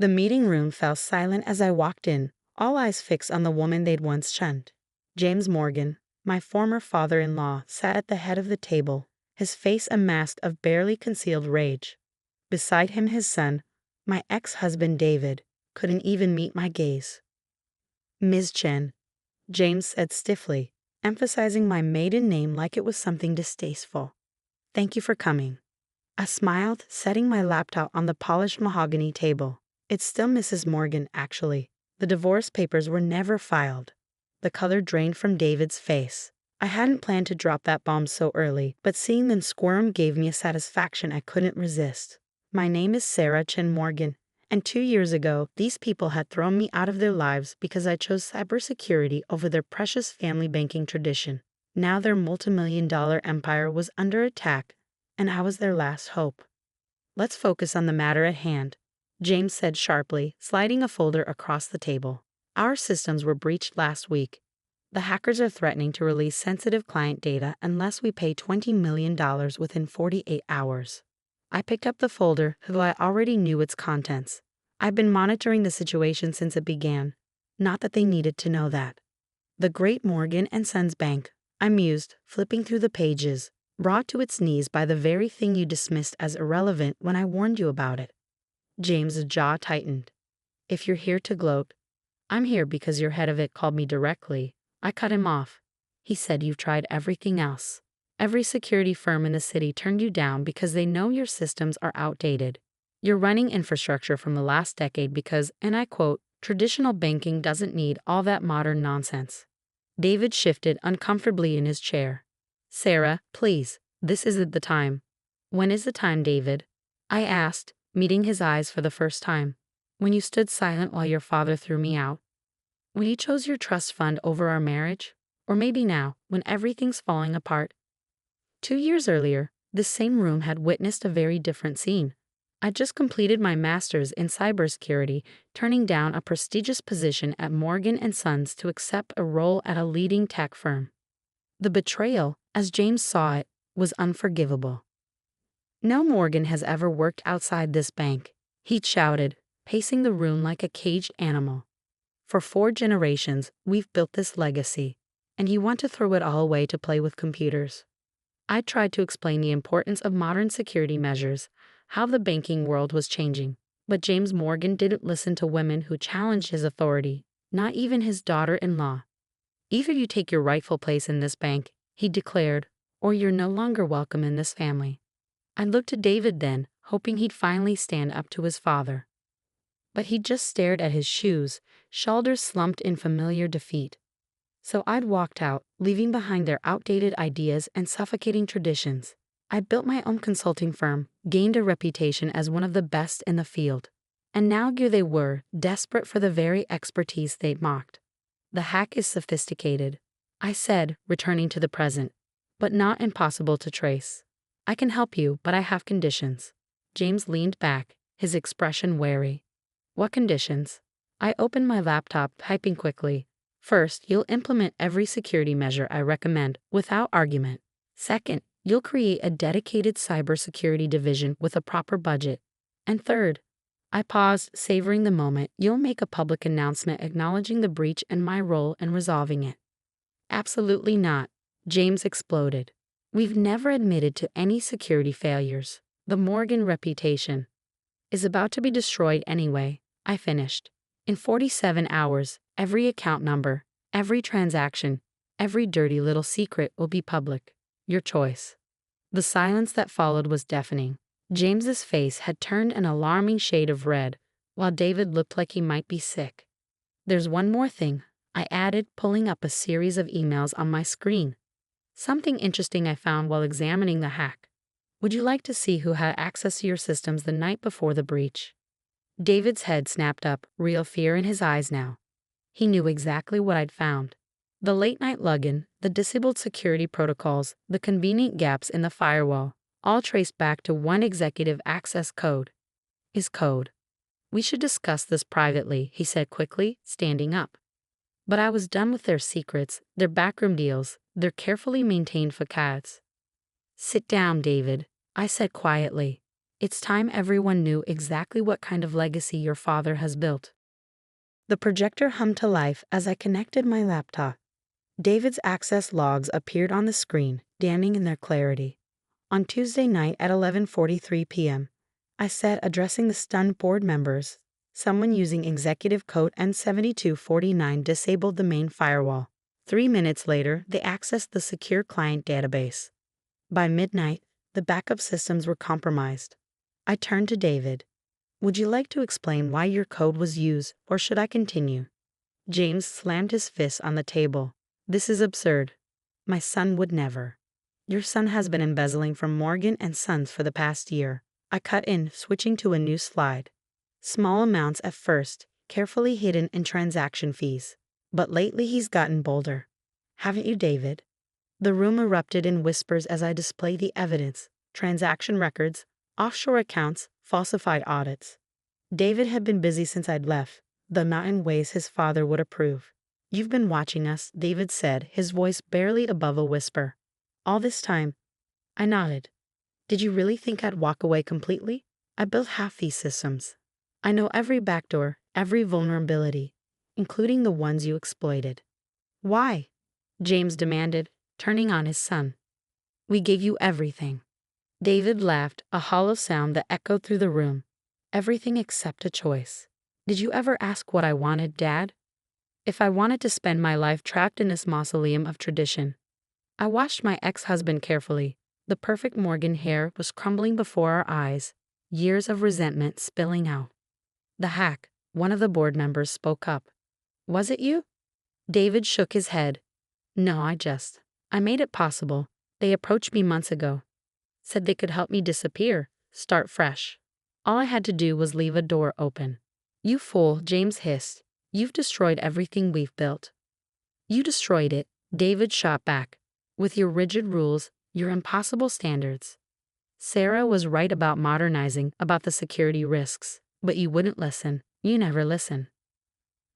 The meeting room fell silent as I walked in, all eyes fixed on the woman they'd once shunned. James Morgan, my former father-in-law, sat at the head of the table, his face a mask of barely concealed rage. Beside him his son, my ex-husband David, couldn't even meet my gaze. "Ms. Chen," James said stiffly, emphasizing my maiden name like it was something distasteful. "Thank you for coming." I smiled, setting my laptop on the polished mahogany table. "It's still Mrs. Morgan, actually. The divorce papers were never filed." The color drained from David's face. I hadn't planned to drop that bomb so early, but seeing them squirm gave me a satisfaction I couldn't resist. "My name is Sarah Chen Morgan, and 2 years ago, these people had thrown me out of their lives because I chose cybersecurity over their precious family banking tradition. Now their multimillion-dollar empire was under attack, and I was their last hope." "Let's focus on the matter at hand," James said sharply, sliding a folder across the table. "Our systems were breached last week. The hackers are threatening to release sensitive client data unless we pay $20 million within 48 hours. I picked up the folder, though I already knew its contents. I've been monitoring the situation since it began. Not that they needed to know that. "The Great Morgan and Sons Bank," I mused, flipping through the pages, "brought to its knees by the very thing you dismissed as irrelevant when I warned you about it." James's jaw tightened. "If you're here to gloat, I'm here because your head of it called me directly." I cut him off. He said, "You've tried everything else. Every security firm in the city turned you down because they know your systems are outdated. You're running infrastructure from the last decade because, and I quote, traditional banking doesn't need all that modern nonsense." David shifted uncomfortably in his chair. "Sarah, please, this isn't the time." "When is the time, David?" I asked, meeting his eyes for the first time. "When you stood silent while your father threw me out? When you chose your trust fund over our marriage? Or maybe now, when everything's falling apart?" 2 years earlier, this same room had witnessed a very different scene. I'd just completed my master's in cybersecurity, turning down a prestigious position at Morgan & Sons to accept a role at a leading tech firm. The betrayal, as James saw it, was unforgivable. "No Morgan has ever worked outside this bank," he'd shouted, pacing the room like a caged animal. "For 4 generations, we've built this legacy, and you want to throw it all away to play with computers." I tried to explain the importance of modern security measures, how the banking world was changing, but James Morgan didn't listen to women who challenged his authority, not even his daughter-in-law. "Either you take your rightful place in this bank," he declared, "or you're no longer welcome in this family." I looked to David then, hoping he'd finally stand up to his father. But he just stared at his shoes, shoulders slumped in familiar defeat. So I'd walked out, leaving behind their outdated ideas and suffocating traditions. I'd built my own consulting firm, gained a reputation as one of the best in the field. And now here they were, desperate for the very expertise they'd mocked. "The hack is sophisticated," I said, returning to the present, "but not impossible to trace. I can help you, but I have conditions." James leaned back, his expression wary. "What conditions?" I opened my laptop, typing quickly. "First, you'll implement every security measure I recommend, without argument. Second, you'll create a dedicated cybersecurity division with a proper budget. And third," I paused, savoring the moment, "you'll make a public announcement acknowledging the breach and my role in resolving it." "Absolutely not," James exploded. "We've never admitted to any security failures. The Morgan reputation is about to be destroyed anyway," I finished. "In 47 hours, every account number, every transaction, every dirty little secret will be public. Your choice." The silence that followed was deafening. James's face had turned an alarming shade of red, while David looked like he might be sick. "There's one more thing," I added, pulling up a series of emails on my screen. "Something interesting I found while examining the hack. Would you like to see who had access to your systems the night before the breach?" David's head snapped up, real fear in his eyes now. He knew exactly what I'd found. The late-night login, the disabled security protocols, the convenient gaps in the firewall, all traced back to one executive access code. His code. "We should discuss this privately," he said quickly, standing up. But I was done with their secrets, their backroom deals, their carefully maintained facades. "Sit down, David," I said quietly. It's time everyone knew exactly what kind of legacy your father has built. The projector hummed to life as I connected my laptop. David's access logs appeared on the screen, damning in their clarity. On Tuesday night at 11:43 p.m., I said, addressing the stunned board members, someone using executive code N7249 disabled the main firewall. 3 minutes later, they accessed the secure client database. By midnight, the backup systems were compromised. I turned to David. Would you like to explain why your code was used, or should I continue? James slammed his fist on the table. This is absurd. My son would never. Your son has been embezzling from Morgan and Sons for the past year. I cut in, switching to a new slide. Small amounts at first, carefully hidden in transaction fees. But lately he's gotten bolder. Haven't you, David? The room erupted in whispers as I displayed the evidence: transaction records, offshore accounts, falsified audits. David had been busy since I'd left, though not in ways his father would approve. You've been watching us, David said, his voice barely above a whisper. All this time. I nodded. Did you really think I'd walk away completely? I built half these systems. I know every backdoor, every vulnerability, including the ones you exploited. Why? James demanded, turning on his son. We gave you everything. David laughed, a hollow sound that echoed through the room. Everything except a choice. Did you ever ask what I wanted, Dad? If I wanted to spend my life trapped in this mausoleum of tradition. I watched my ex-husband carefully. The perfect Morgan hair was crumbling before our eyes, years of resentment spilling out. The hack, one of the board members, spoke up. Was it you? David shook his head. No, I made it possible. They approached me months ago. Said they could help me disappear, start fresh. All I had to do was leave a door open. You fool, James hissed. You've destroyed everything we've built. You destroyed it, David shot back. With your rigid rules, your impossible standards. Sarah was right about modernizing, about the security risks, but you wouldn't listen. You never listen.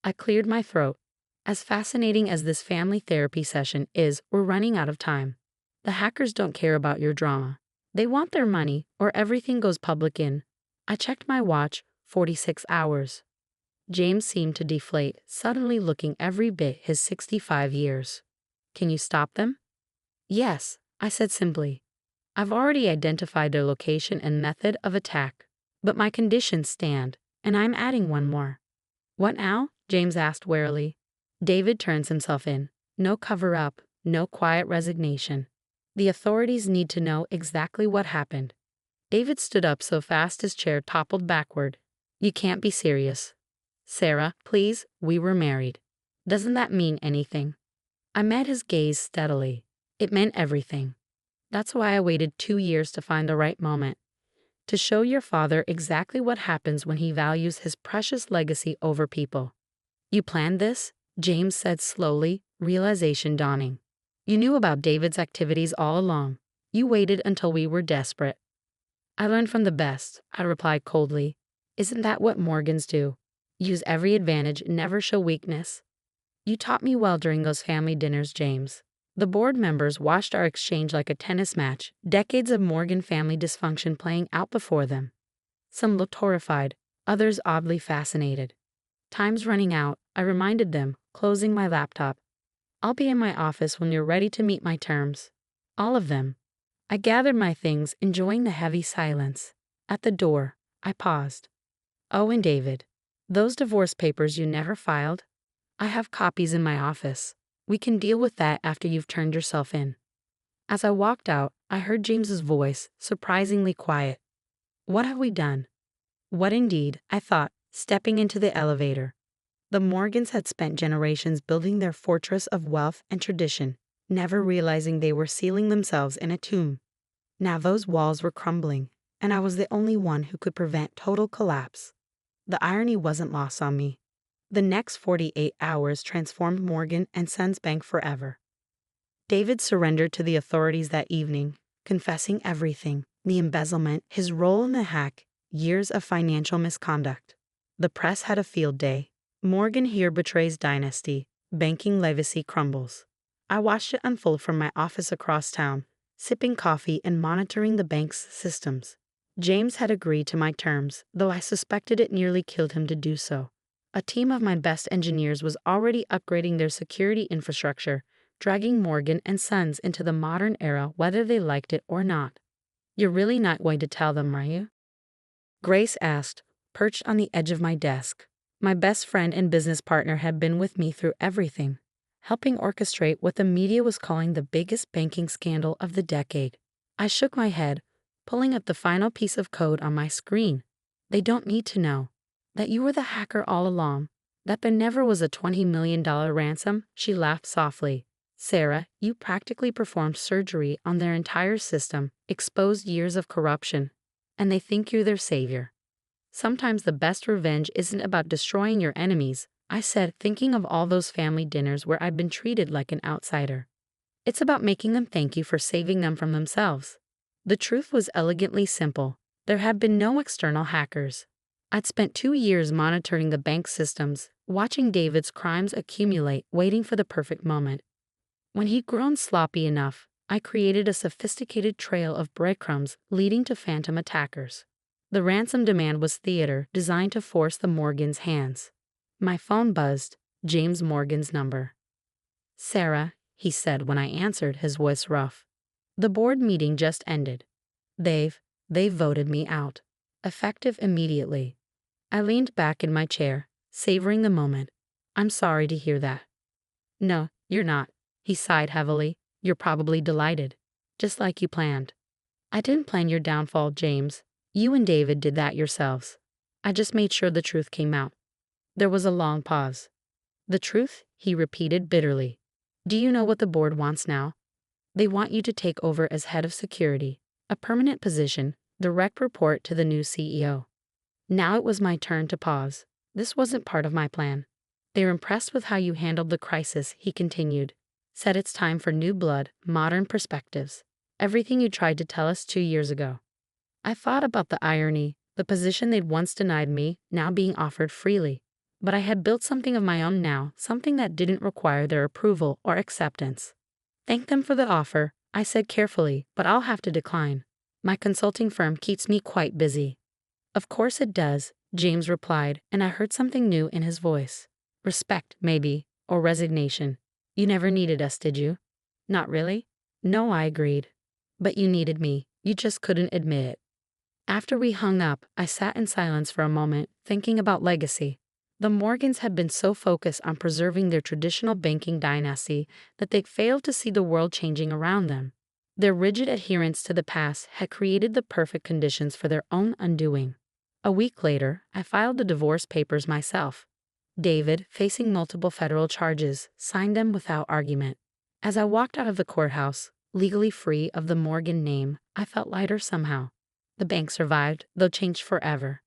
I cleared my throat. As fascinating as this family therapy session is, we're running out of time. The hackers don't care about your drama. They want their money, or everything goes public in. I checked my watch, 46 hours. James seemed to deflate, suddenly looking every bit his 65 years. Can you stop them? Yes, I said simply. I've already identified their location and method of attack, but my conditions stand, and I'm adding one more. What now? James asked warily. David turns himself in. No cover-up, no quiet resignation. The authorities need to know exactly what happened. David stood up so fast his chair toppled backward. You can't be serious. Sarah, please, we were married. Doesn't that mean anything? I met his gaze steadily. It meant everything. That's why I waited 2 years to find the right moment. To show your father exactly what happens when he values his precious legacy over people. You planned this? James said slowly, realization dawning. You knew about David's activities all along. You waited until we were desperate. I learned from the best, I replied coldly. Isn't that what Morgans do? Use every advantage, never show weakness. You taught me well during those family dinners, James. The board members watched our exchange like a tennis match, decades of Morgan family dysfunction playing out before them. Some looked horrified, others oddly fascinated. Time's running out, I reminded them, closing my laptop. I'll be in my office when you're ready to meet my terms. All of them. I gathered my things, enjoying the heavy silence. At the door, I paused. Oh, and David, those divorce papers you never filed? I have copies in my office. We can deal with that after you've turned yourself in. As I walked out, I heard James's voice, surprisingly quiet. What have we done? What indeed, I thought, stepping into the elevator. The Morgans had spent generations building their fortress of wealth and tradition, never realizing they were sealing themselves in a tomb. Now those walls were crumbling, and I was the only one who could prevent total collapse. The irony wasn't lost on me. The next 48 hours transformed Morgan and Sons Bank forever. David surrendered to the authorities that evening, confessing everything: the embezzlement, his role in the hack, years of financial misconduct. The press had a field day. Morgan here betrays dynasty, banking legacy crumbles. I watched it unfold from my office across town, sipping coffee and monitoring the bank's systems. James had agreed to my terms, though I suspected it nearly killed him to do so. A team of my best engineers was already upgrading their security infrastructure, dragging Morgan and Sons into the modern era whether they liked it or not. You're really not going to tell them, are you? Grace asked, perched on the edge of my desk. My best friend and business partner had been with me through everything, helping orchestrate what the media was calling the biggest banking scandal of the decade. I shook my head, pulling up the final piece of code on my screen. They don't need to know that you were the hacker all along, that there never was a $20 million ransom, she laughed softly. Sarah, you practically performed surgery on their entire system, exposed years of corruption, and they think you're their savior. Sometimes the best revenge isn't about destroying your enemies, I said, thinking of all those family dinners where I'd been treated like an outsider. It's about making them thank you for saving them from themselves. The truth was elegantly simple. There had been no external hackers. I'd spent 2 years monitoring the bank systems, watching David's crimes accumulate, waiting for the perfect moment. When he'd grown sloppy enough, I created a sophisticated trail of breadcrumbs leading to phantom attackers. The ransom demand was theater designed to force the Morgans' hands. My phone buzzed, James Morgan's number. Sarah, he said when I answered, his voice rough. The board meeting just ended. They've voted me out. Effective immediately. I leaned back in my chair, savoring the moment. I'm sorry to hear that. No, you're not, he sighed heavily. You're probably delighted. Just like you planned. I didn't plan your downfall, James. You and David did that yourselves. I just made sure the truth came out. There was a long pause. The truth? He repeated bitterly. Do you know what the board wants now? They want you to take over as head of security, a permanent position, direct report to the new CEO. Now it was my turn to pause. This wasn't part of my plan. They're impressed with how you handled the crisis, he continued. Said it's time for new blood, modern perspectives. Everything you tried to tell us 2 years ago. I thought about the irony, the position they'd once denied me, now being offered freely. But I had built something of my own now, something that didn't require their approval or acceptance. Thank them for the offer, I said carefully, but I'll have to decline. My consulting firm keeps me quite busy. Of course it does, James replied, and I heard something new in his voice. Respect, maybe, or resignation. You never needed us, did you? Not really? No, I agreed. But you needed me, you just couldn't admit it. After we hung up, I sat in silence for a moment, thinking about legacy. The Morgans had been so focused on preserving their traditional banking dynasty that they'd failed to see the world changing around them. Their rigid adherence to the past had created the perfect conditions for their own undoing. A week later, I filed the divorce papers myself. David, facing multiple federal charges, signed them without argument. As I walked out of the courthouse, legally free of the Morgan name, I felt lighter somehow. The bank survived, though changed forever.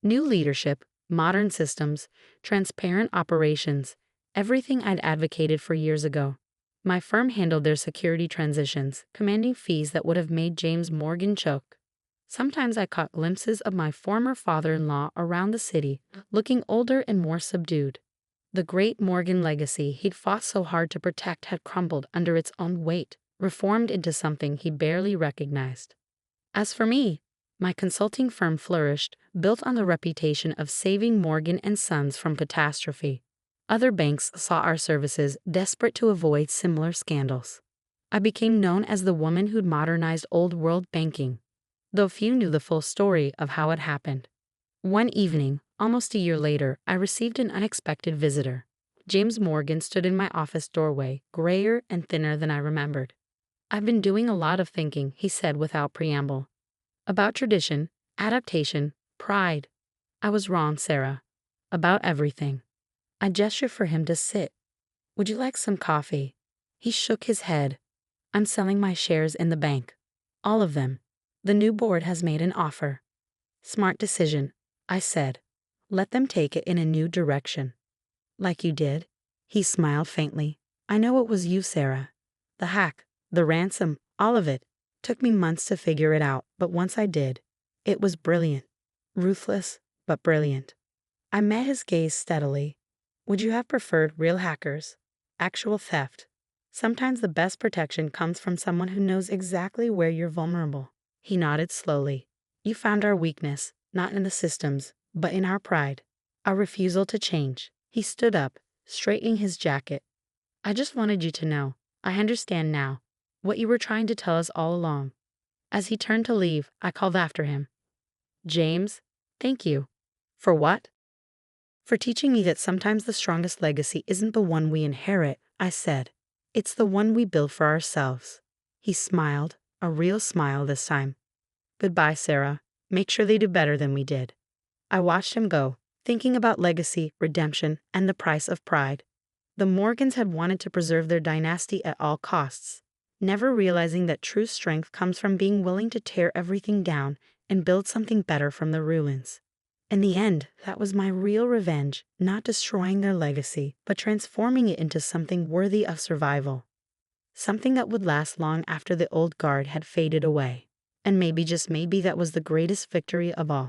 New leadership, modern systems, transparent operations, everything I'd advocated for years ago. My firm handled their security transitions, commanding fees that would have made James Morgan choke. Sometimes I caught glimpses of my former father-in-law around the city, looking older and more subdued. The great Morgan legacy he'd fought so hard to protect had crumbled under its own weight, reformed into something he barely recognized. As for me, my consulting firm flourished, built on the reputation of saving Morgan and Sons from catastrophe. Other banks saw our services, desperate to avoid similar scandals. I became known as the woman who'd modernized old-world banking, though few knew the full story of how it happened. One evening, almost a year later, I received an unexpected visitor. James Morgan stood in my office doorway, grayer and thinner than I remembered. I've been doing a lot of thinking, he said without preamble. About tradition, adaptation, pride. I was wrong, Sarah. About everything. I gestured for him to sit. Would you like some coffee? He shook his head. I'm selling my shares in the bank. All of them. The new board has made an offer. Smart decision, I said. Let them take it in a new direction. Like you did? He smiled faintly. I know it was you, Sarah. The hack, the ransom, all of it. Took me months to figure it out, but once I did, it was brilliant. Ruthless, but brilliant. I met his gaze steadily. Would you have preferred real hackers? Actual theft? Sometimes the best protection comes from someone who knows exactly where you're vulnerable. He nodded slowly. You found our weakness, not in the systems, but in our pride, our refusal to change. He stood up, straightening his jacket. I just wanted you to know. I understand now. What you were trying to tell us all along. As he turned to leave, I called after him. James, thank you. For what? For teaching me that sometimes the strongest legacy isn't the one we inherit, I said. It's the one we build for ourselves. He smiled, a real smile this time. Goodbye, Sarah. Make sure they do better than we did. I watched him go, thinking about legacy, redemption, and the price of pride. The Morgans had wanted to preserve their dynasty at all costs, never realizing that true strength comes from being willing to tear everything down and build something better from the ruins. In the end, that was my real revenge, not destroying their legacy, but transforming it into something worthy of survival. Something that would last long after the old guard had faded away. And maybe, just maybe, that was the greatest victory of all.